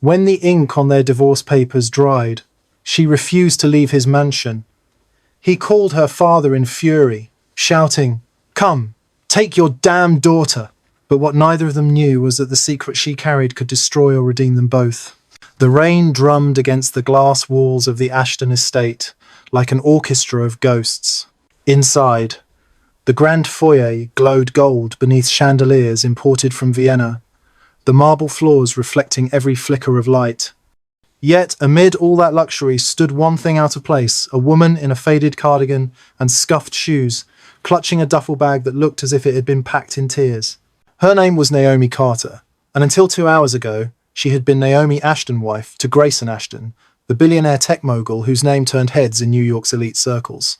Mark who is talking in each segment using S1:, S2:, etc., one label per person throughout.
S1: When the ink on their divorce papers dried, she refused to leave his mansion. He called her father in fury, shouting, "Come, take your damn daughter!" But what neither of them knew was that the secret she carried could destroy or redeem them both. The rain drummed against the glass walls of the Ashton estate, like an orchestra of ghosts. Inside, the grand foyer glowed gold beneath chandeliers imported from Vienna, the marble floors reflecting every flicker of light. Yet, amid all that luxury stood one thing out of place, a woman in a faded cardigan and scuffed shoes, clutching a duffel bag that looked as if it had been packed in tears. Her name was Naomi Carter, and until 2 hours ago, she had been Naomi Ashton, wife to Grayson Ashton, the billionaire tech mogul whose name turned heads in New York's elite circles.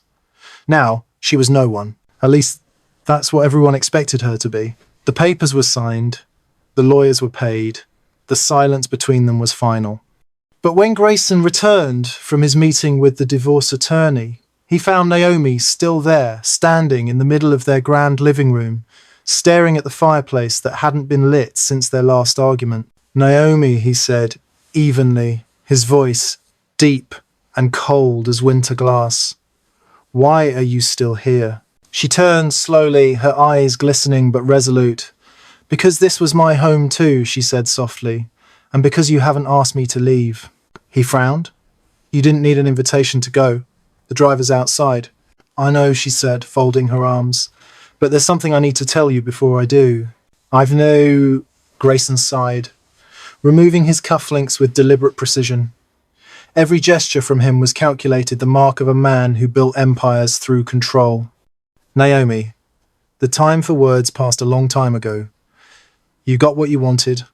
S1: Now, she was no one. At least, that's what everyone expected her to be. The papers were signed, the lawyers were paid, the silence between them was final. But when Grayson returned from his meeting with the divorce attorney, he found Naomi still there, standing in the middle of their grand living room, staring at the fireplace that hadn't been lit since their last argument. "Naomi," he said, evenly, his voice deep and cold as winter glass. "Why are you still here?" She turned slowly, her eyes glistening but resolute. "Because this was my home too," she said softly, "and because you haven't asked me to leave." He frowned. "You didn't need an invitation to go. The driver's outside." "I know," she said, folding her arms, "but there's something I need to tell you before I do." "I've no—" Grayson sighed, removing his cufflinks with deliberate precision. Every gesture from him was calculated, the mark of a man who built empires through control. "Naomi, the time for words passed a long time ago. You got what you wanted,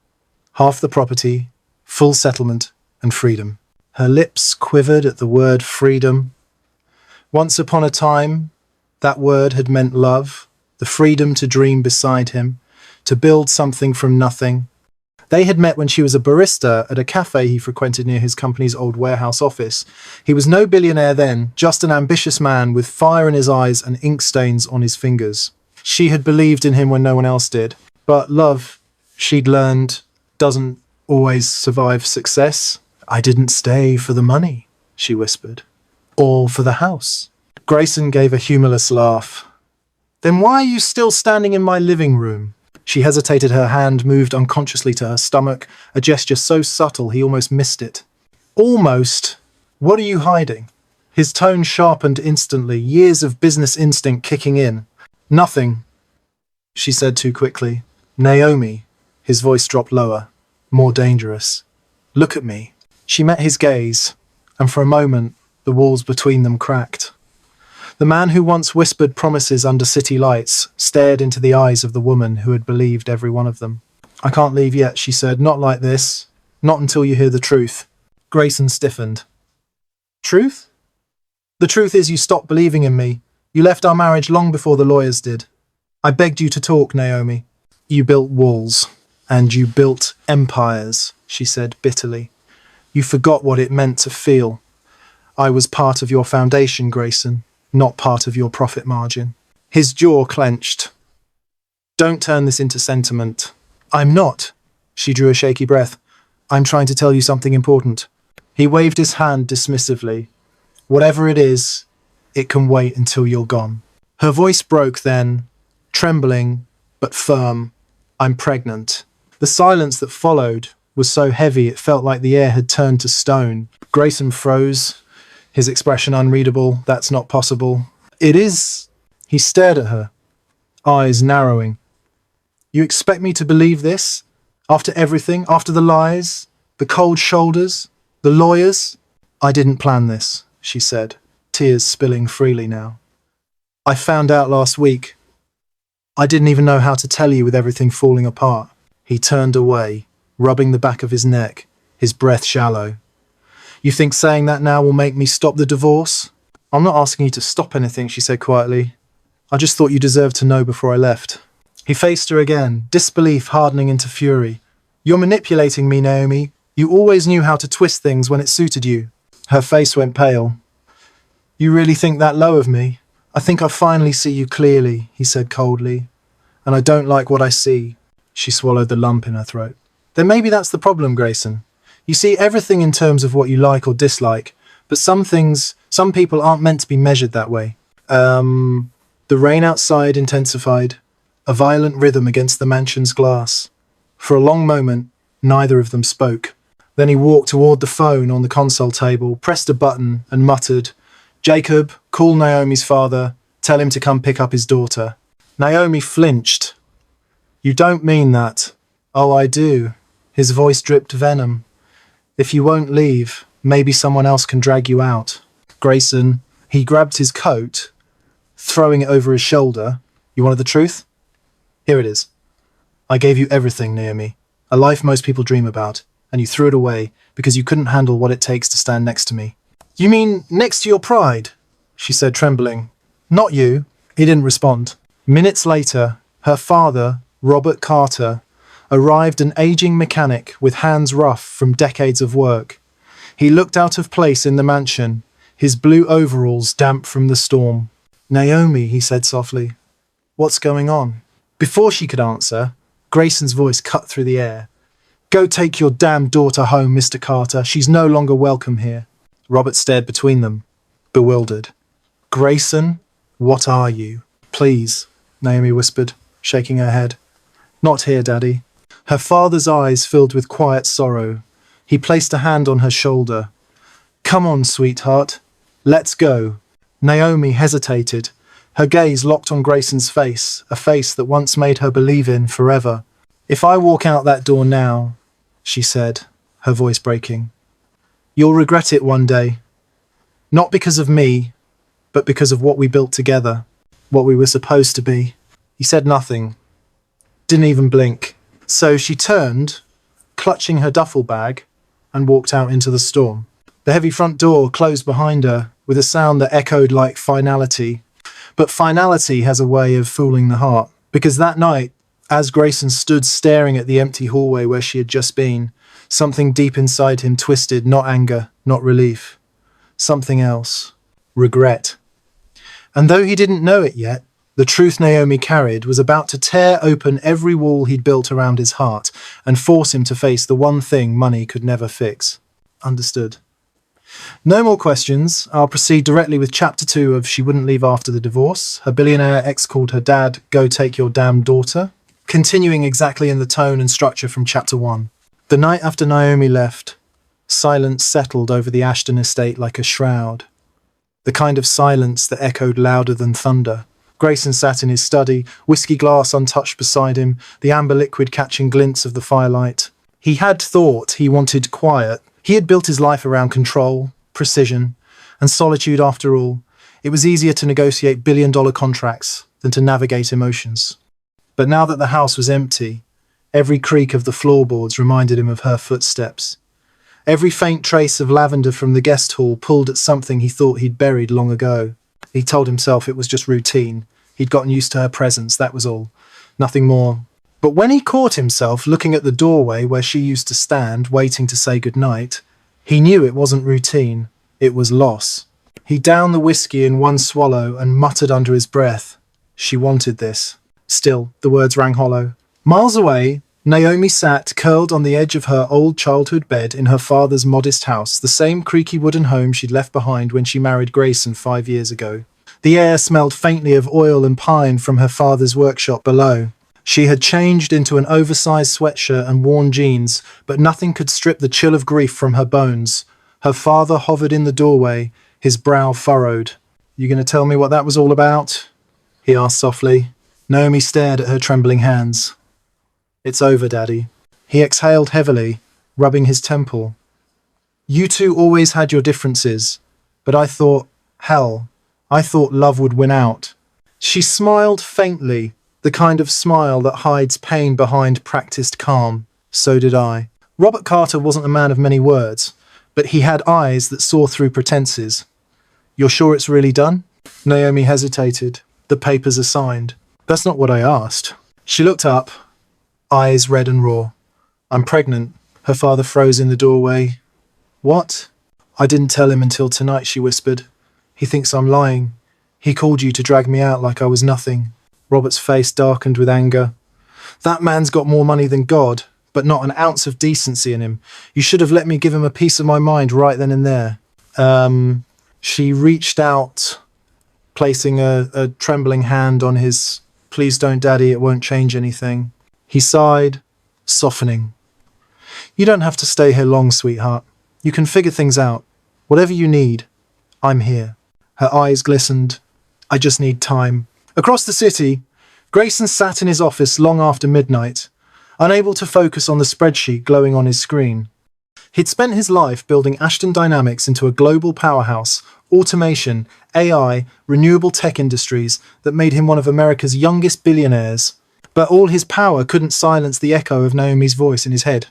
S1: half the property, full settlement, and freedom." Her lips quivered at the word freedom. Once upon a time, that word had meant love, the freedom to dream beside him, to build something from nothing. They had met when she was a barista at a cafe he frequented near his company's old warehouse office. He was no billionaire then, just an ambitious man with fire in his eyes and ink stains on his fingers. She had believed in him when no one else did. But love, she'd learned, doesn't always survive success. "I didn't stay for the money," she whispered. "Or for the house." Grayson gave a humorless laugh. "Then why are you still standing in my living room?" She hesitated, her hand moved unconsciously to her stomach, a gesture so subtle he almost missed it. "Almost? What are you hiding?" His tone sharpened instantly, years of business instinct kicking in. "Nothing," she said too quickly. "Naomi," his voice dropped lower, more dangerous. "Look at me." She met his gaze, and for a moment, the walls between them cracked. The man who once whispered promises under city lights stared into the eyes of the woman who had believed every one of them. "I can't leave yet," she said. "Not like this. Not until you hear the truth." Grayson stiffened. "Truth?" "The truth is you stopped believing in me. You left our marriage long before the lawyers did. I begged you to talk, Naomi." "You built walls, and you built empires," she said bitterly. "You forgot what it meant to feel. I was part of your foundation, Grayson, not part of your profit margin." His jaw clenched. "Don't turn this into sentiment." "I'm not." She drew a shaky breath. "I'm trying to tell you something important." He waved his hand dismissively. "Whatever it is, it can wait until you're gone." Her voice broke then, trembling but firm. "I'm pregnant." The silence that followed was so heavy it felt like the air had turned to stone. Grayson froze, his expression unreadable. "That's not possible." "It is." He stared at her, eyes narrowing. "You expect me to believe this? After everything? After the lies? The cold shoulders? The lawyers?" "I didn't plan this," she said, tears spilling freely now. "I found out last week. I didn't even know how to tell you with everything falling apart." He turned away, rubbing the back of his neck, his breath shallow. "You think saying that now will make me stop the divorce?" "I'm not asking you to stop anything," she said quietly. "I just thought you deserved to know before I left." He faced her again, disbelief hardening into fury. "You're manipulating me, Naomi. You always knew how to twist things when it suited you." Her face went pale. "You really think that low of me?" "I think I finally see you clearly," he said coldly. "And I don't like what I see." She swallowed the lump in her throat. "Then maybe that's the problem, Grayson. You see everything in terms of what you like or dislike, but some people aren't meant to be measured that way. The rain outside intensified, a violent rhythm against the mansion's glass. For a long moment, neither of them spoke. Then he walked toward the phone on the console table, pressed a button, and muttered, "Jacob, call Naomi's father. Tell him to come pick up his daughter." Naomi flinched. "You don't mean that." "Oh, I do." His voice dripped venom. "If you won't leave, maybe someone else can drag you out." Grayson, he grabbed his coat, throwing it over his shoulder. "You wanted the truth? Here it is. I gave you everything, Naomi. A life most people dream about, and you threw it away because you couldn't handle what it takes to stand next to me." "You mean next to your pride?" she said, trembling. "Not you." He didn't respond. Minutes later, her father, Robert Carter, arrived, an aging mechanic with hands rough from decades of work. He looked out of place in the mansion, his blue overalls damp from the storm. "Naomi," he said softly, "what's going on?" Before she could answer, Grayson's voice cut through the air. "Go take your damn daughter home, Mr. Carter. She's no longer welcome here." Robert stared between them, bewildered. "Grayson, what are you?" "Please," Naomi whispered, shaking her head. "Not here, Daddy." Her father's eyes filled with quiet sorrow. He placed a hand on her shoulder. "Come on, sweetheart. Let's go." Naomi hesitated, her gaze locked on Grayson's face, a face that once made her believe in forever. "If I walk out that door now," she said, her voice breaking, "you'll regret it one day. Not because of me, but because of what we built together, what we were supposed to be." He said nothing, didn't even blink. So she turned, clutching her duffel bag, and walked out into the storm. The heavy front door closed behind her with a sound that echoed like finality. But finality has a way of fooling the heart, because that night, as Grayson stood staring at the empty hallway where she had just been, something deep inside him twisted, not anger, not relief. Something else. Regret. And though he didn't know it yet, the truth Naomi carried was about to tear open every wall he'd built around his heart and force him to face the one thing money could never fix. Understood. No more questions. I'll proceed directly with chapter 2 of She Wouldn't Leave After the Divorce. Her billionaire ex called her dad, "Go take your damn daughter," continuing exactly in the tone and structure from chapter 1. The night after Naomi left, silence settled over the Ashton estate like a shroud. The kind of silence that echoed louder than thunder. Grayson sat in his study, whiskey glass untouched beside him, the amber liquid catching glints of the firelight. He had thought he wanted quiet. He had built his life around control, precision, and solitude after all. It was easier to negotiate billion-dollar contracts than to navigate emotions. But now that the house was empty, every creak of the floorboards reminded him of her footsteps. Every faint trace of lavender from the guest hall pulled at something he thought he'd buried long ago. He told himself it was just routine. He'd gotten used to her presence, that was all. Nothing more. But when he caught himself looking at the doorway where she used to stand, waiting to say goodnight, he knew it wasn't routine. It was loss. He downed the whiskey in one swallow and muttered under his breath, "She wanted this." Still, the words rang hollow. Miles away, Naomi sat curled on the edge of her old childhood bed in her father's modest house, the same creaky wooden home she'd left behind when she married Grayson 5 years ago. The air smelled faintly of oil and pine from her father's workshop below. She had changed into an oversized sweatshirt and worn jeans, but nothing could strip the chill of grief from her bones. Her father hovered in the doorway, his brow furrowed. "You going to tell me what that was all about?" he asked softly. Naomi stared at her trembling hands. "It's over, Daddy." He exhaled heavily, rubbing his temple. "You two always had your differences, but I thought love would win out." She smiled faintly, the kind of smile that hides pain behind practiced calm. "So did I." Robert Carter wasn't a man of many words, but he had eyes that saw through pretenses. "You're sure it's really done?" Naomi hesitated. "The papers are signed." "That's not what I asked." She looked up, eyes red and raw. "I'm pregnant." Her father froze in the doorway. "What?" "I didn't tell him until tonight," she whispered. "He thinks I'm lying. He called you to drag me out like I was nothing." Robert's face darkened with anger. "That man's got more money than God. but not an ounce of decency in him. You should have let me give him a piece of my mind right then and there. She reached out, placing a trembling hand on his, "Please don't, Daddy, it won't change anything." He sighed, softening. "You don't have to stay here long, sweetheart. You can figure things out. Whatever you need, I'm here." Her eyes glistened. "I just need time." Across the city, Grayson sat in his office long after midnight, unable to focus on the spreadsheet glowing on his screen. He'd spent his life building Ashton Dynamics into a global powerhouse, automation, AI, renewable tech industries that made him one of America's youngest billionaires. But all his power couldn't silence the echo of Naomi's voice in his head.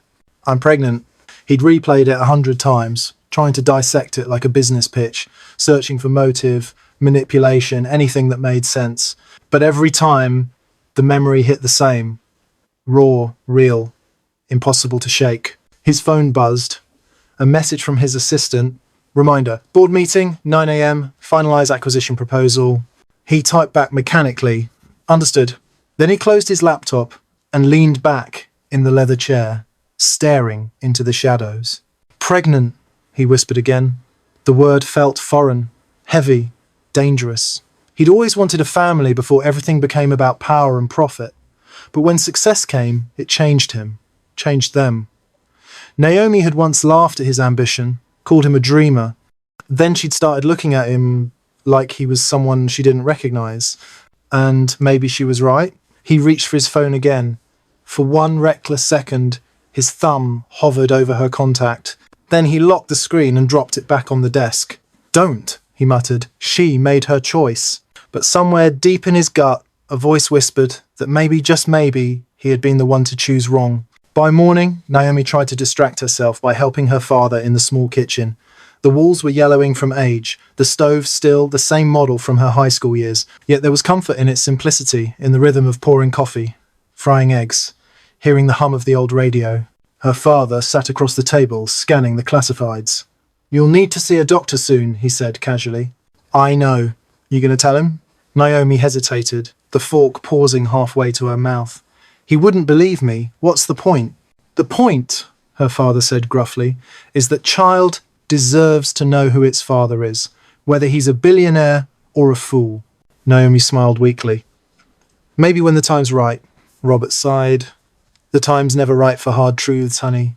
S1: "I'm pregnant." He'd replayed it 100 times, trying to dissect it like a business pitch, searching for motive, manipulation, anything that made sense. But every time, the memory hit the same. Raw, real, impossible to shake. His phone buzzed. A message from his assistant. Reminder, board meeting, 9 a.m, finalize acquisition proposal. He typed back mechanically. Understood. Then he closed his laptop and leaned back in the leather chair, staring into the shadows. "Pregnant," he whispered again. The word felt foreign, heavy, dangerous. He'd always wanted a family before everything became about power and profit. But when success came, it changed him, changed them. Naomi had once laughed at his ambition, called him a dreamer. Then she'd started looking at him like he was someone she didn't recognize. And maybe she was right. He reached for his phone again. For one reckless second, his thumb hovered over her contact. Then he locked the screen and dropped it back on the desk. "Don't," he muttered. She made her choice. But somewhere deep in his gut, a voice whispered that maybe, just maybe, he had been the one to choose wrong. By morning, Naomi tried to distract herself by helping her father in the small kitchen. The walls were yellowing from age, the stove still the same model from her high school years, yet there was comfort in its simplicity, in the rhythm of pouring coffee, frying eggs, hearing the hum of the old radio. Her father sat across the table, scanning the classifieds. "You'll need to see a doctor soon," he said casually. "I know. You gonna tell him?" Naomi hesitated, the fork pausing halfway to her mouth. "He wouldn't believe me. What's the point?" "The point," her father said gruffly, "is that child deserves to know who its father is, whether he's a billionaire or a fool." Naomi smiled weakly. "Maybe when the time's right." Robert sighed. "The time's never right for hard truths, honey.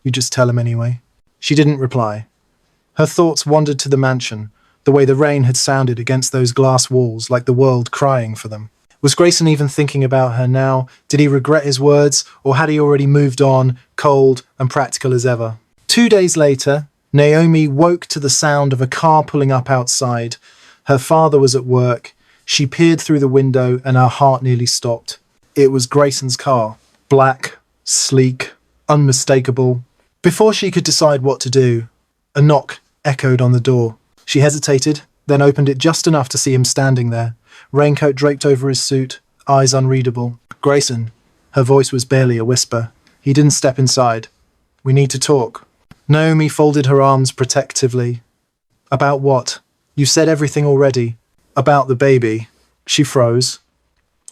S1: You just tell him anyway." She didn't reply. Her thoughts wandered to the mansion, the way the rain had sounded against those glass walls, like the world crying for them. Was Grayson even thinking about her now? Did he regret his words, or had he already moved on, cold and practical as ever? 2 days later, Naomi woke to the sound of a car pulling up outside. Her father was at work. She peered through the window and her heart nearly stopped. It was Grayson's car. Black, sleek, unmistakable. Before she could decide what to do, a knock echoed on the door. She hesitated, then opened it just enough to see him standing there, raincoat draped over his suit, eyes unreadable. "Grayson." Her voice was barely a whisper. He didn't step inside. "We need to talk." Naomi folded her arms protectively. "About what? You said everything already." "About the baby." She froze.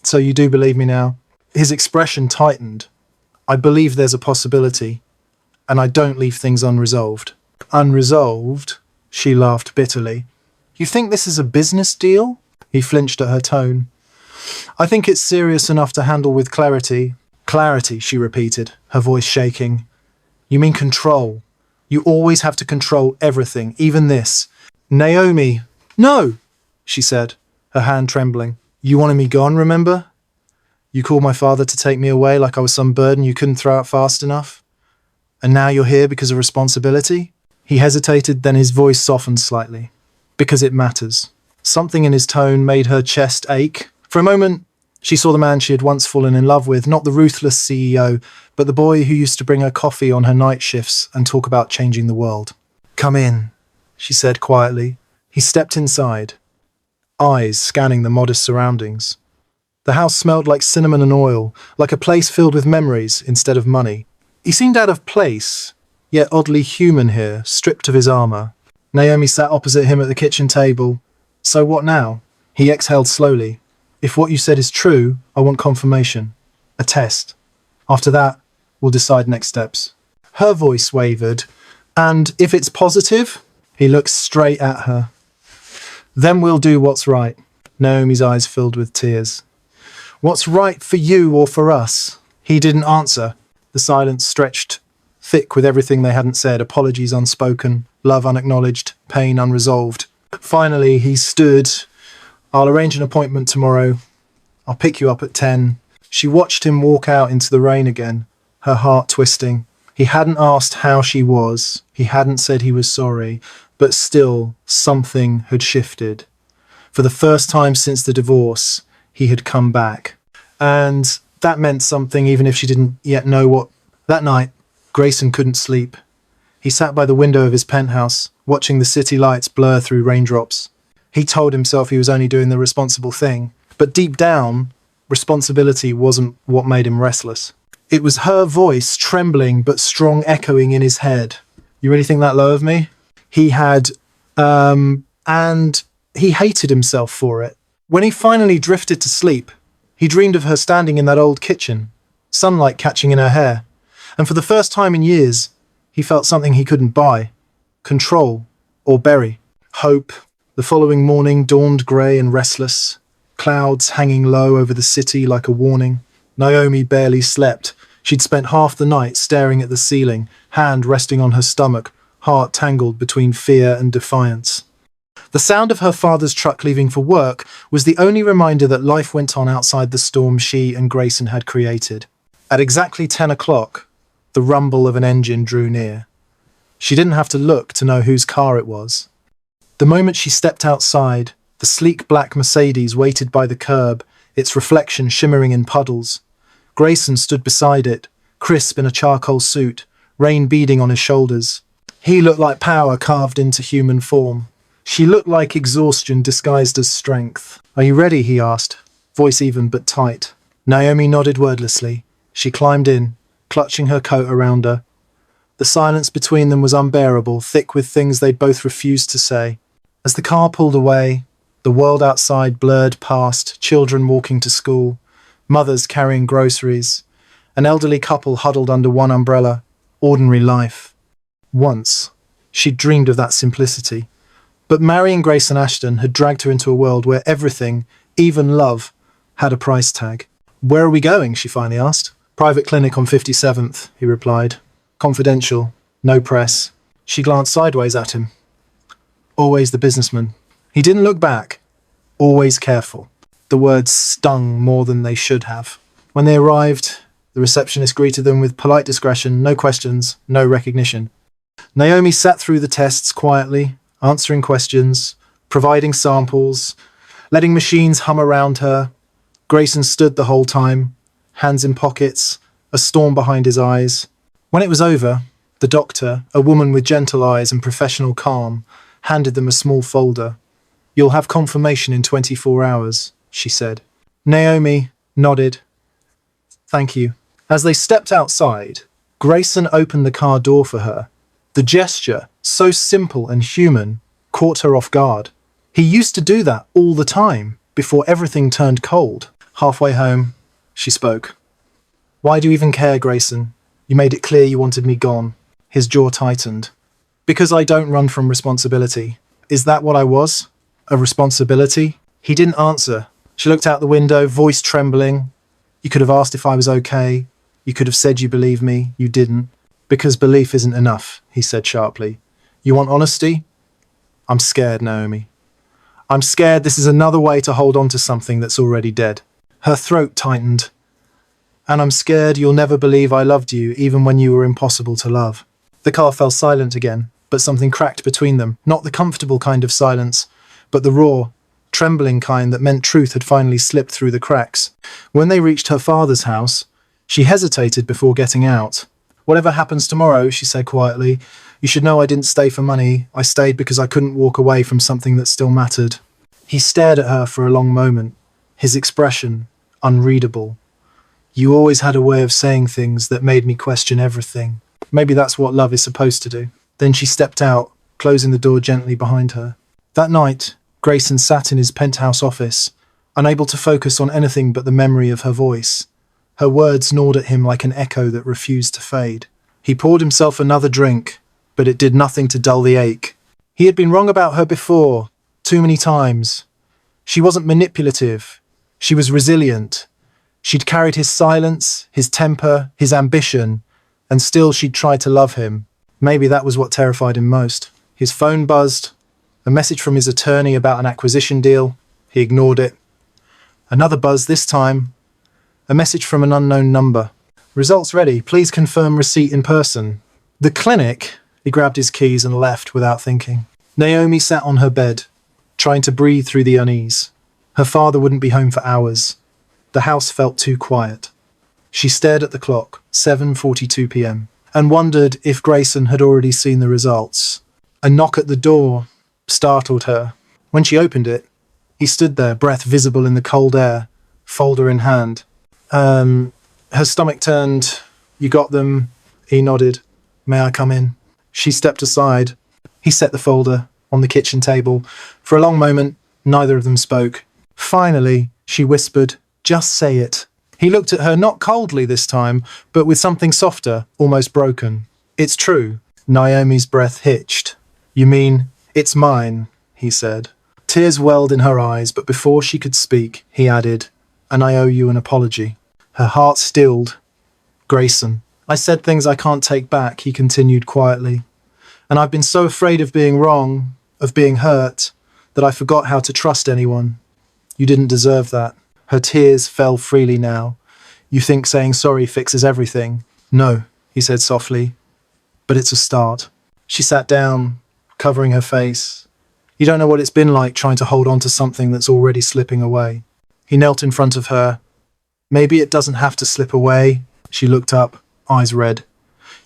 S1: "So you do believe me now?" His expression tightened. "I believe there's a possibility, and I don't leave things unresolved." "Unresolved?" She laughed bitterly. "You think this is a business deal?" He flinched at her tone. "I think it's serious enough to handle with clarity." "Clarity," she repeated, her voice shaking. "You mean control? You always have to control everything, even this." "Naomi!" "No!" she said, her hand trembling. "You wanted me gone, remember? You called my father to take me away like I was some burden you couldn't throw out fast enough. And now you're here because of responsibility?" He hesitated, then his voice softened slightly. "Because it matters." Something in his tone made her chest ache. For a moment, she saw the man she had once fallen in love with, not the ruthless CEO, but the boy who used to bring her coffee on her night shifts and talk about changing the world. "Come in," she said quietly. He stepped inside, eyes scanning the modest surroundings. The house smelled like cinnamon and oil, like a place filled with memories instead of money. He seemed out of place, yet oddly human here, stripped of his armor. Naomi sat opposite him at the kitchen table. "So what now?" He exhaled slowly. "If what you said is true, I want confirmation. A test. After that, We'll decide next steps. Her voice wavered, and if it's positive, he looked straight at her. Then we'll do what's right. Naomi's eyes filled with tears. What's right for you or for us? He didn't answer. The silence stretched thick with everything they hadn't said, apologies unspoken, love unacknowledged, pain unresolved. Finally, he stood. I'll arrange an appointment tomorrow. I'll pick you up at 10. She watched him walk out into the rain again, her heart twisting. He hadn't asked how she was. He hadn't said he was sorry, but still something had shifted. For the first time since the divorce, he had come back. And that meant something even if she didn't yet know what. That night, Grayson couldn't sleep. He sat by the window of his penthouse, watching the city lights blur through raindrops. He told himself he was only doing the responsible thing, but deep down, responsibility wasn't what made him restless. It was her voice, trembling but strong, echoing in his head. You really think that low of me? He had, and he hated himself for it. When he finally drifted to sleep, he dreamed of her standing in that old kitchen, sunlight catching in her hair. And for the first time in years, he felt something he couldn't buy, control, or bury. Hope. The following morning dawned grey and restless, clouds hanging low over the city like a warning. Naomi barely slept. She'd spent half the night staring at the ceiling, hand resting on her stomach, heart tangled between fear and defiance. The sound of her father's truck leaving for work was the only reminder that life went on outside the storm she and Grayson had created. At exactly 10 o'clock, the rumble of an engine drew near. She didn't have to look to know whose car it was. The moment she stepped outside, the sleek black Mercedes waited by the curb, its reflection shimmering in puddles. Grayson stood beside it, crisp in a charcoal suit, rain beading on his shoulders. He looked like power carved into human form. She looked like exhaustion disguised as strength. "Are you ready?" he asked, voice even but tight. Naomi nodded wordlessly. She climbed in, clutching her coat around her. The silence between them was unbearable, thick with things they'd both refused to say. As the car pulled away, the world outside blurred past, children walking to school, mothers carrying groceries, an elderly couple huddled under one umbrella, ordinary life. Once, she'd dreamed of that simplicity. But marrying Grayson Ashton had dragged her into a world where everything, even love, had a price tag. "Where are we going?" she finally asked. "Private clinic on 57th, he replied. "Confidential, no press." She glanced sideways at him. Always the businessman. He didn't look back. Always careful. The words stung more than they should have. When they arrived, the receptionist greeted them with polite discretion, no questions, no recognition. Naomi sat through the tests quietly, answering questions, providing samples, letting machines hum around her. Grayson stood the whole time, hands in pockets, a storm behind his eyes. When it was over, the doctor, a woman with gentle eyes and professional calm, handed them a small folder. "You'll have confirmation in 24 hours, she said. Naomi nodded. "Thank you." As they stepped outside, Grayson opened the car door for her. The gesture, so simple and human, caught her off guard. He used to do that all the time, before everything turned cold. Halfway home, she spoke. "Why do you even care, Grayson? You made it clear you wanted me gone." His jaw tightened. "Because I don't run from responsibility." Is that what I was? A responsibility? He didn't answer. She looked out the window, voice trembling. "You could have asked if I was okay. You could have said you believe me. You didn't." "Because belief isn't enough," he said sharply. "You want honesty?" "I'm scared, Naomi. I'm scared this is another way to hold on to something that's already dead." Her throat tightened. "And I'm scared you'll never believe I loved you, even when you were impossible to love." The car fell silent again, but something cracked between them. Not the comfortable kind of silence, but the raw, trembling kind that meant truth had finally slipped through the cracks. When they reached her father's house, she hesitated before getting out. "Whatever happens tomorrow," she said quietly, "you should know I didn't stay for money. I stayed because I couldn't walk away from something that still mattered." He stared at her for a long moment, his expression unreadable. "You always had a way of saying things that made me question everything. Maybe that's what love is supposed to do." Then she stepped out, closing the door gently behind her. That night, Grayson sat in his penthouse office, unable to focus on anything but the memory of her voice, Her words gnawed at him like an echo that refused to fade. He poured himself another drink, but it did nothing to dull the ache. He had been wrong about her before, too many times. She wasn't manipulative. She was resilient. She'd carried his silence, his temper, his ambition, and still she'd tried to love him. Maybe that was what terrified him most. His phone buzzed. A message from his attorney about an acquisition deal. He ignored it. Another buzz this time. A message from an unknown number. Results ready. Please confirm receipt in person. The clinic. He grabbed his keys and left without thinking. Naomi sat on her bed, trying to breathe through the unease. Her father wouldn't be home for hours. The house felt too quiet. She stared at the clock, 7:42 p.m., and wondered if Grayson had already seen the results. A knock at the door startled her. When she opened it, he stood there, breath visible in the cold air, folder in hand. Her stomach turned. You got them? He nodded. May I come in? She stepped aside. He set the folder on the kitchen table. For a long moment, neither of them spoke. Finally, she whispered, just say it. He looked at her, not coldly this time, but with something softer, almost broken. It's true. Naomi's breath hitched. You mean, it's mine, he said. Tears welled in her eyes, but before she could speak, he added, and I owe you an apology. Her heart stilled. Grayson. I said things I can't take back, he continued quietly. And I've been so afraid of being wrong, of being hurt, that I forgot how to trust anyone. You didn't deserve that. Her tears fell freely now. You think saying sorry fixes everything? No, he said softly. But it's a start. She sat down, covering her face. You don't know what it's been like trying to hold on to something that's already slipping away. He knelt in front of her. Maybe it doesn't have to slip away. She looked up, eyes red.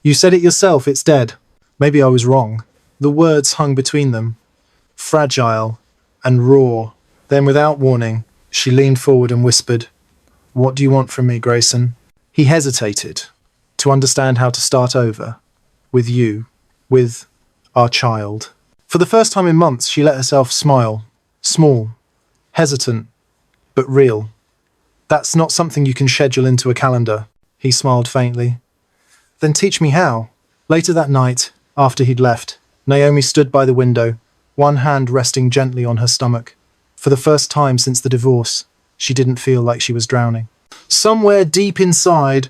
S1: You said it yourself, it's dead. Maybe I was wrong. The words hung between them, fragile and raw. Then, without warning, she leaned forward and whispered, What do you want from me, Grayson? He hesitated, to understand how to start over. With you. With our child. For the first time in months, she let herself smile. Small. Hesitant. But real. That's not something you can schedule into a calendar. He smiled faintly. Then teach me how. Later that night, after he'd left, Naomi stood by the window, one hand resting gently on her stomach. For the first time since the divorce, she didn't feel like she was drowning. Somewhere deep inside,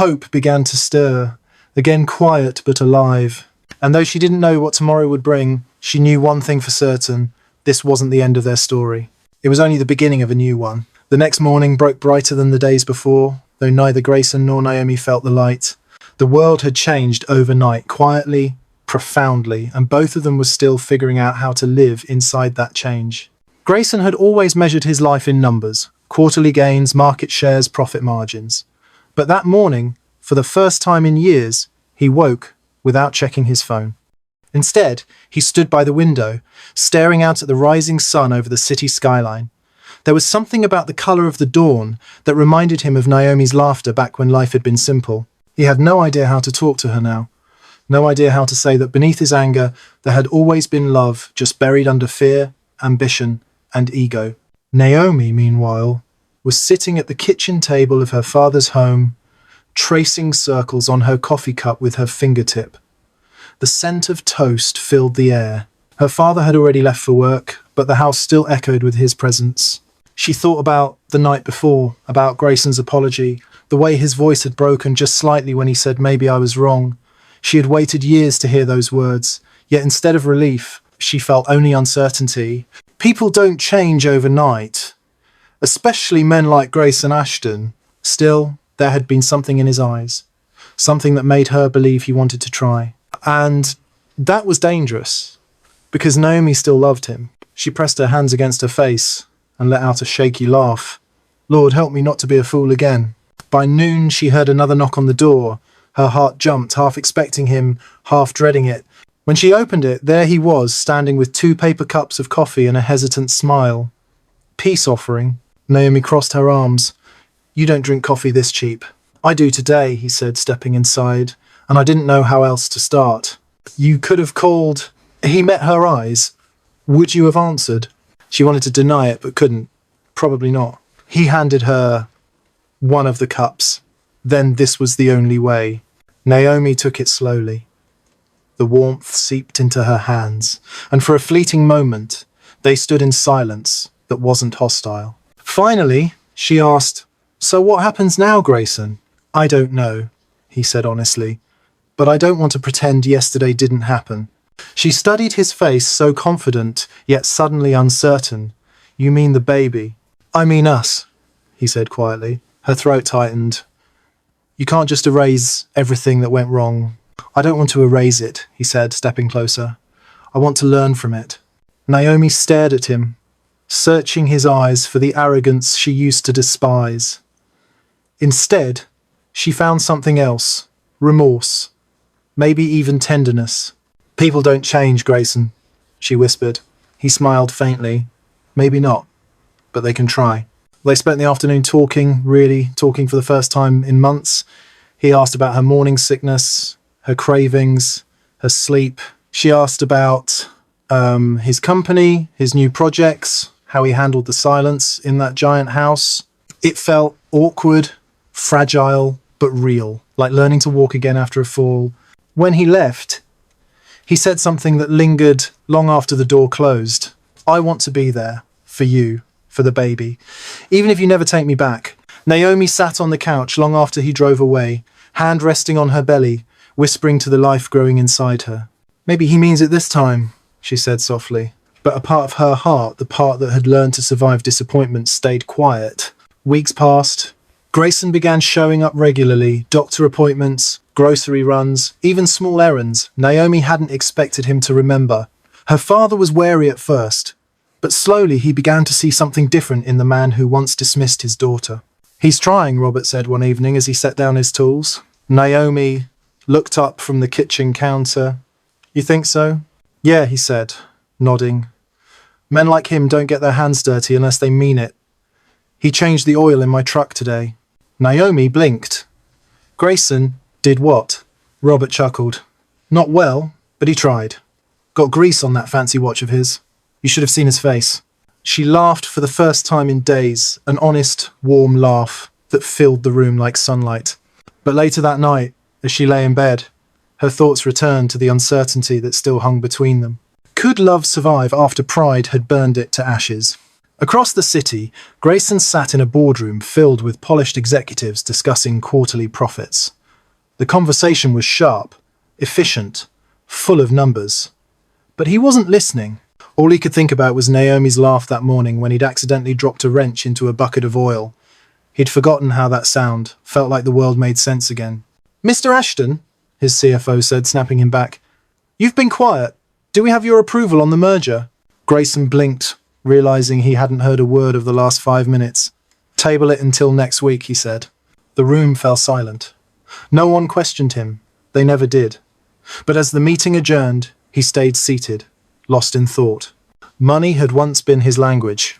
S1: hope began to stir, again quiet but alive. And though she didn't know what tomorrow would bring, she knew one thing for certain: this wasn't the end of their story. It was only the beginning of a new one. The next morning broke brighter than the days before, though neither Grayson nor Naomi felt the light. The world had changed overnight, quietly, profoundly, and both of them were still figuring out how to live inside that change. Grayson had always measured his life in numbers, quarterly gains, market shares, profit margins. But that morning, for the first time in years, he woke without checking his phone. Instead, he stood by the window, staring out at the rising sun over the city skyline. There was something about the colour of the dawn that reminded him of Naomi's laughter back when life had been simple. He had no idea how to talk to her now. No idea how to say that beneath his anger, there had always been love, just buried under fear, ambition, and ego. Naomi, meanwhile, was sitting at the kitchen table of her father's home, tracing circles on her coffee cup with her fingertip. The scent of toast filled the air. Her father had already left for work, but the house still echoed with his presence. She thought about the night before, about Grayson's apology, the way his voice had broken just slightly when he said, maybe I was wrong. She had waited years to hear those words, yet instead of relief, she felt only uncertainty. People don't change overnight, especially men like Grayson Ashton. Still, there had been something in his eyes, something that made her believe he wanted to try. And that was dangerous, because Naomi still loved him. She pressed her hands against her face and let out a shaky laugh. Lord, help me not to be a fool again. By noon, she heard another knock on the door. Her heart jumped, half expecting him, half dreading it. When she opened it, there he was, standing with 2 paper cups of coffee and a hesitant smile. Peace offering. Naomi crossed her arms. You don't drink coffee this cheap. I do today, he said, stepping inside, and I didn't know how else to start. You could have called. He met her eyes. Would you have answered? She wanted to deny it, but couldn't. Probably not. He handed her one of the cups. Then this was the only way. Naomi took it slowly. The warmth seeped into her hands, and for a fleeting moment, they stood in silence that wasn't hostile. Finally, she asked, "So what happens now, Grayson?" "I don't know," he said honestly, "but I don't want to pretend yesterday didn't happen." She studied his face, so confident, yet suddenly uncertain. "You mean the baby?" "I mean us," he said quietly. Her throat tightened. "You can't just erase everything that went wrong." "I don't want to erase it," he said, stepping closer. "I want to learn from it." Naomi stared at him, searching his eyes for the arrogance she used to despise. Instead, she found something else, remorse, maybe even tenderness. "People don't change, Grayson," she whispered. He smiled faintly. "Maybe not, but they can try." They spent the afternoon talking, really talking for the first time in months. He asked about her morning sickness, her cravings, her sleep. She asked about his company, his new projects, how he handled the silence in that giant house. It felt awkward, fragile, but real, like learning to walk again after a fall. When he left, he said something that lingered long after the door closed. "I want to be there, for you, for the baby, even if you never take me back." Naomi sat on the couch long after he drove away, hand resting on her belly, whispering to the life growing inside her. "Maybe he means it this time," she said softly. But a part of her heart, the part that had learned to survive disappointment, stayed quiet. Weeks passed. Grayson began showing up regularly, doctor appointments, grocery runs, even small errands Naomi hadn't expected him to remember. Her father was wary at first, but slowly he began to see something different in the man who once dismissed his daughter. "He's trying," Robert said one evening as he set down his tools. Naomi looked up from the kitchen counter. "You think so?" "Yeah," he said, nodding. "Men like him don't get their hands dirty unless they mean it. He changed the oil in my truck today." Naomi blinked. "Grayson did what?" Robert chuckled. "Not well, but he tried. Got grease on that fancy watch of his. You should have seen his face." She laughed for the first time in days, an honest, warm laugh that filled the room like sunlight. But later that night, as she lay in bed, her thoughts returned to the uncertainty that still hung between them. Could love survive after pride had burned it to ashes? Across the city, Grayson sat in a boardroom filled with polished executives discussing quarterly profits. The conversation was sharp, efficient, full of numbers. But he wasn't listening. All he could think about was Naomi's laugh that morning when he'd accidentally dropped a wrench into a bucket of oil. He'd forgotten how that sound felt like the world made sense again. "Mr. Ashton," his CFO said, snapping him back. "You've been quiet. Do we have your approval on the merger?" Grayson blinked, realizing he hadn't heard a word of the last 5 minutes. "Table it until next week," he said. The room fell silent. No one questioned him. They never did. But as the meeting adjourned, he stayed seated, lost in thought. Money had once been his language.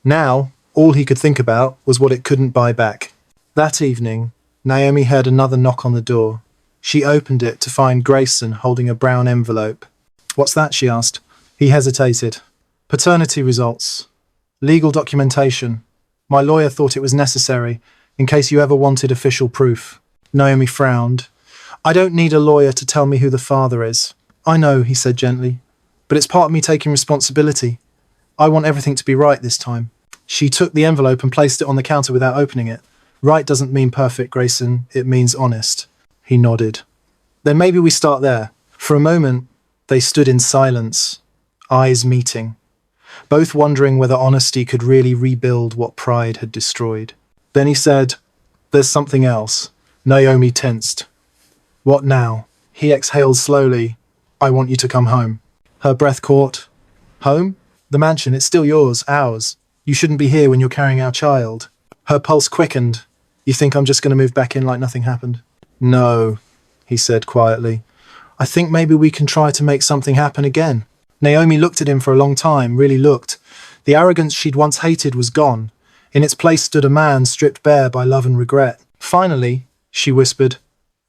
S1: Now, all he could think about was what it couldn't buy back. That evening, Naomi heard another knock on the door. She opened it to find Grayson holding a brown envelope. "What's that?" she asked. He hesitated. "Paternity results. Legal documentation. My lawyer thought it was necessary, in case you ever wanted official proof." Naomi frowned. "I don't need a lawyer to tell me who the father is." "I know," he said gently, "but it's part of me taking responsibility. I want everything to be right this time." She took the envelope and placed it on the counter without opening it. "Right doesn't mean perfect, Grayson. It means honest." He nodded. "Then maybe we start there." For a moment, they stood in silence, eyes meeting, both wondering whether honesty could really rebuild what pride had destroyed. Then he said, "There's something else." Naomi tensed. "What now?" He exhaled slowly. "I want you to come home." Her breath caught. "Home? The mansion, it's still yours, ours. You shouldn't be here when you're carrying our child." Her pulse quickened. "You think I'm just going to move back in like nothing happened?" "No," he said quietly. "I think maybe we can try to make something happen again." Naomi looked at him for a long time, really looked. The arrogance she'd once hated was gone. In its place stood a man stripped bare by love and regret. Finally, she whispered,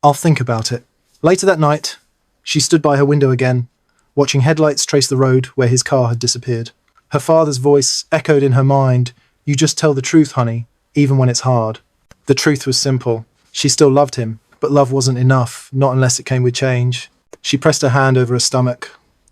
S1: "I'll think about it." Later that night, she stood by her window again, watching headlights trace the road where his car had disappeared. Her father's voice echoed in her mind, "You just tell the truth, honey, even when it's hard." The truth was simple. She still loved him, but love wasn't enough, not unless it came with change. She pressed her hand over her stomach,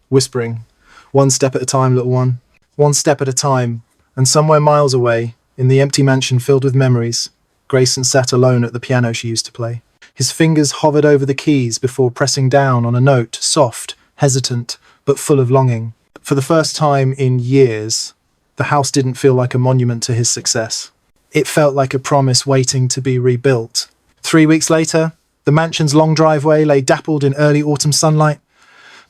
S1: whispering, "One step at a time, little one. One step at a time." And somewhere miles away, in the empty mansion filled with memories, Grayson sat alone at the piano she used to play. His fingers hovered over the keys before pressing down on a note, soft, hesitant, but full of longing. For the first time in years, the house didn't feel like a monument to his success. It felt like a promise waiting to be rebuilt. 3 weeks later, the mansion's long driveway lay dappled in early autumn sunlight.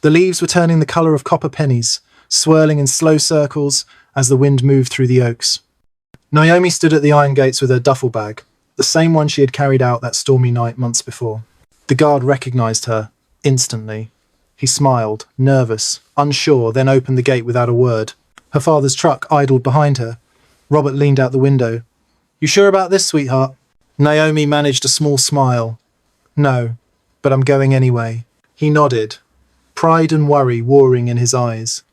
S1: The leaves were turning the colour of copper pennies, swirling in slow circles as the wind moved through the oaks. Naomi stood at the iron gates with her duffel bag, the same one she had carried out that stormy night months before. The guard recognised her instantly. He smiled, nervous, unsure, then opened the gate without a word. Her father's truck idled behind her. Robert leaned out the window. "You sure about this, sweetheart?" Naomi managed a small smile. "No, but I'm going anyway." He nodded, pride and worry warring in his eyes.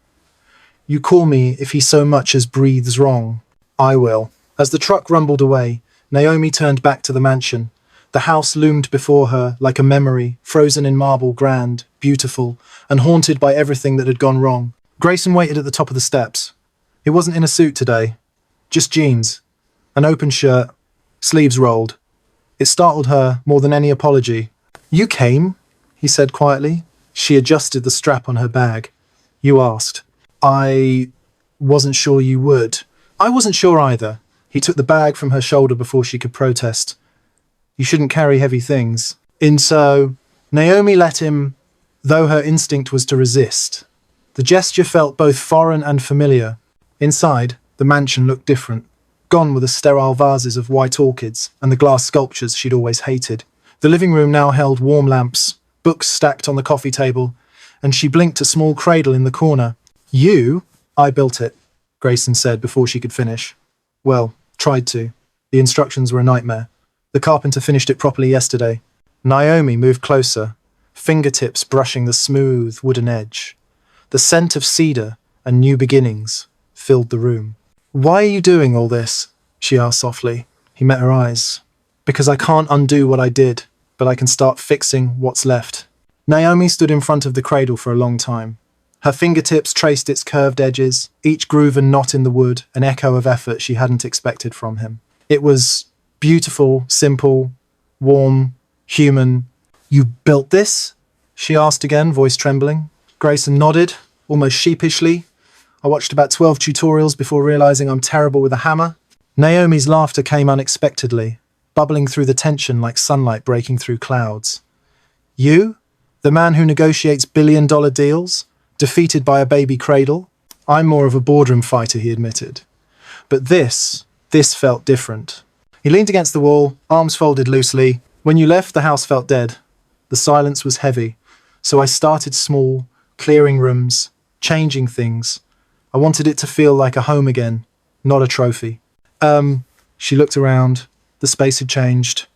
S1: "You call me if he so much as breathes wrong." "I will." As the truck rumbled away, Naomi turned back to the mansion. The house loomed before her like a memory, frozen in marble, grand, beautiful, and haunted by everything that had gone wrong. Grayson waited at the top of the steps. He wasn't in a suit today, just jeans, an open shirt, sleeves rolled. It startled her more than any apology. "You came?" he said quietly. She adjusted the strap on her bag. "You asked." "I wasn't sure you would." "I wasn't sure either." He took the bag from her shoulder before she could protest. "You shouldn't carry heavy things." Naomi let him, though her instinct was to resist. The gesture felt both foreign and familiar. Inside, the mansion looked different. Gone were the sterile vases of white orchids and the glass sculptures she'd always hated. The living room now held warm lamps, books stacked on the coffee table, and she blinked a small cradle in the corner. "You?" "I built it," Grayson said before she could finish. "Well, tried to. The instructions were a nightmare. The carpenter finished it properly yesterday." Naomi moved closer, fingertips brushing the smooth wooden edge. The scent of cedar and new beginnings filled the room. "Why are you doing all this?" she asked softly. He met her eyes. "Because I can't undo what I did, but I can start fixing what's left." Naomi stood in front of the cradle for a long time. Her fingertips traced its curved edges, each groove and knot in the wood, an echo of effort she hadn't expected from him. It was beautiful, simple, warm, human. "You built this?" she asked again, voice trembling. Grayson nodded, almost sheepishly. "I watched about 12 tutorials before realizing I'm terrible with a hammer." Naomi's laughter came unexpectedly, bubbling through the tension like sunlight breaking through clouds. "You? The man who negotiates billion-dollar deals? Defeated by a baby cradle?" "I'm more of a boardroom fighter," he admitted. "But this felt different." He leaned against the wall, arms folded loosely. "When you left, the house felt dead. The silence was heavy. So I started small, clearing rooms, changing things. I wanted it to feel like a home again, not a trophy." She looked around. The space had changed.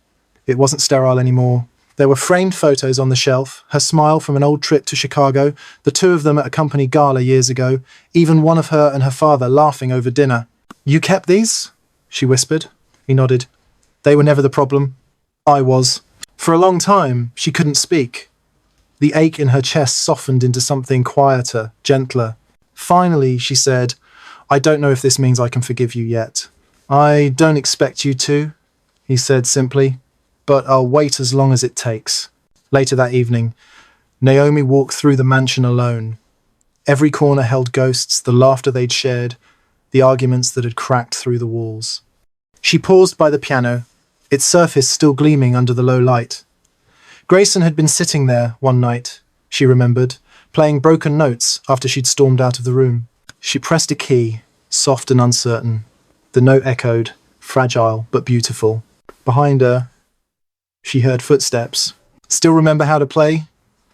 S1: It wasn't sterile anymore. There were framed photos on the shelf, her smile from an old trip to Chicago, the two of them at a company gala years ago, even one of her and her father laughing over dinner. "You kept these?" she whispered. He nodded. "They were never the problem. I was." For a long time, she couldn't speak. The ache in her chest softened into something quieter, gentler. Finally, she said, "I don't know if this means I can forgive you yet." "I don't expect you to," he said simply, "but I'll wait as long as it takes." Later that evening, Naomi walked through the mansion alone. Every corner held ghosts, the laughter they'd shared, the arguments that had cracked through the walls. She paused by the piano, its surface still gleaming under the low light. Grayson had been sitting there one night, she remembered, playing broken notes after she'd stormed out of the room. She pressed a key, soft and uncertain. The note echoed, fragile but beautiful. Behind her, she heard footsteps. "Still remember how to play?"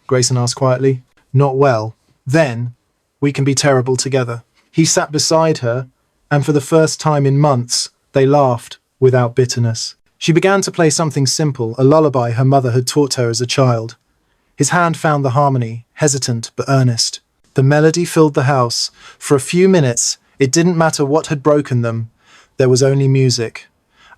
S1: Grayson asked quietly. "Not well. Then, we can be terrible together." He sat beside her, and for the first time in months, they laughed without bitterness. She began to play something simple, a lullaby her mother had taught her as a child. His hand found the harmony, hesitant but earnest. The melody filled the house. For a few minutes, it didn't matter what had broken them. There was only music,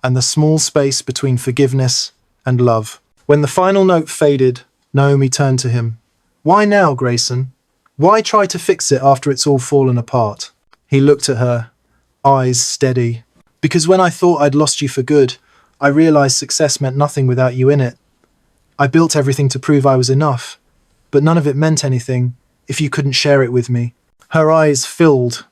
S1: and the small space between forgiveness and love. When the final note faded, Naomi turned to him. Why now, Grayson? Why try to fix it after it's all fallen apart? He looked at her, eyes steady. Because when I thought I'd lost you for good, I realized success meant nothing without you in it. I built everything to prove I was enough, but none of it meant anything if you couldn't share it with me. Her eyes filled,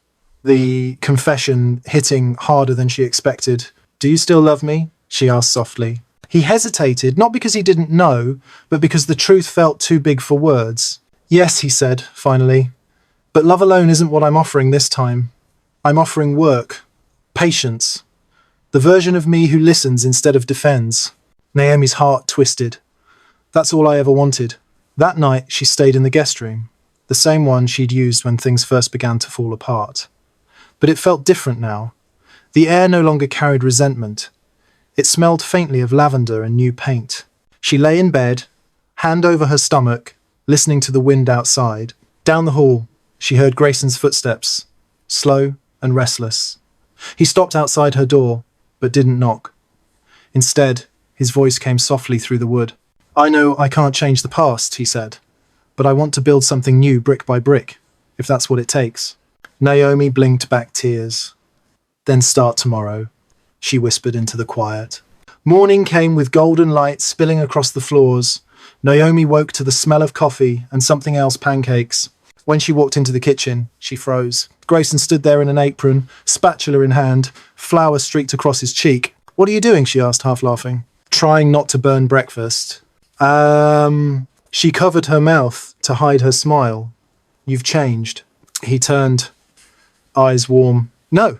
S1: the confession hitting harder than she expected. Do you still love me? She asked softly. He hesitated, not because he didn't know, but because the truth felt too big for words. Yes, he said, finally. But love alone isn't what I'm offering this time. I'm offering work, patience, the version of me who listens instead of defends. Naomi's heart twisted. That's all I ever wanted. That night, she stayed in the guest room, the same one she'd used when things first began to fall apart. But it felt different now. The air no longer carried resentment. It smelled faintly of lavender and new paint. She lay in bed, hand over her stomach, listening to the wind outside. Down the hall, she heard Grayson's footsteps, slow and restless. He stopped outside her door, but didn't knock. Instead, his voice came softly through the wood. I know I can't change the past, he said, but I want to build something new brick by brick, if that's what it takes. Naomi blinked back tears. Then start tomorrow, she whispered into the quiet. Morning came with golden light spilling across the floors. Naomi woke to the smell of coffee and something else, pancakes. When she walked into the kitchen, she froze. Grayson stood there in an apron, spatula in hand, flour streaked across his cheek. What are you doing? She asked, half laughing. Trying not to burn breakfast. She covered her mouth to hide her smile. You've changed. He turned, eyes warm. No,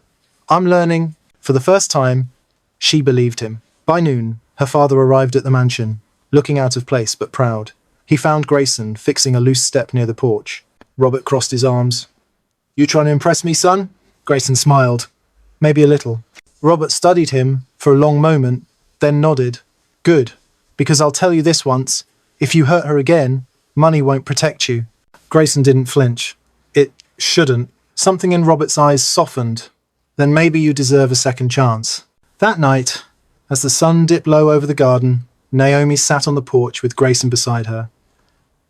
S1: I'm learning. For the first time, she believed him. By noon, her father arrived at the mansion, looking out of place but proud. He found Grayson fixing a loose step near the porch. Robert crossed his arms. You trying to impress me, son? Grayson smiled. Maybe a little. Robert studied him for a long moment, then nodded. Good, because I'll tell you this once. If you hurt her again, money won't protect you. Grayson didn't flinch. It shouldn't. Something in Robert's eyes softened. Then maybe you deserve a second chance. That night, as the sun dipped low over the garden, Naomi sat on the porch with Grayson beside her.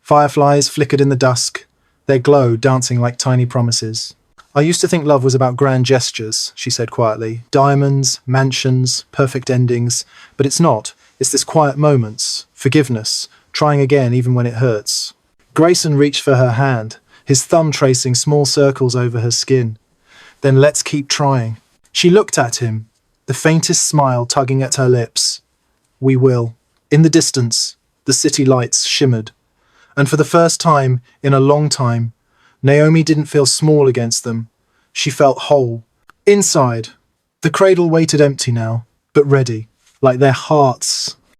S1: Fireflies flickered in the dusk, their glow dancing like tiny promises. I used to think love was about grand gestures, she said quietly. Diamonds, mansions, perfect endings. But it's not. It's this quiet moments, forgiveness, trying again even when it hurts. Grayson reached for her hand, his thumb tracing small circles over her skin. Then let's keep trying. She looked at him, the faintest smile tugging at her lips. We will. In the distance, the city lights shimmered. And for the first time in a long time, Naomi didn't feel small against them. She felt whole. Inside, the cradle waited empty now, but ready, like their hearts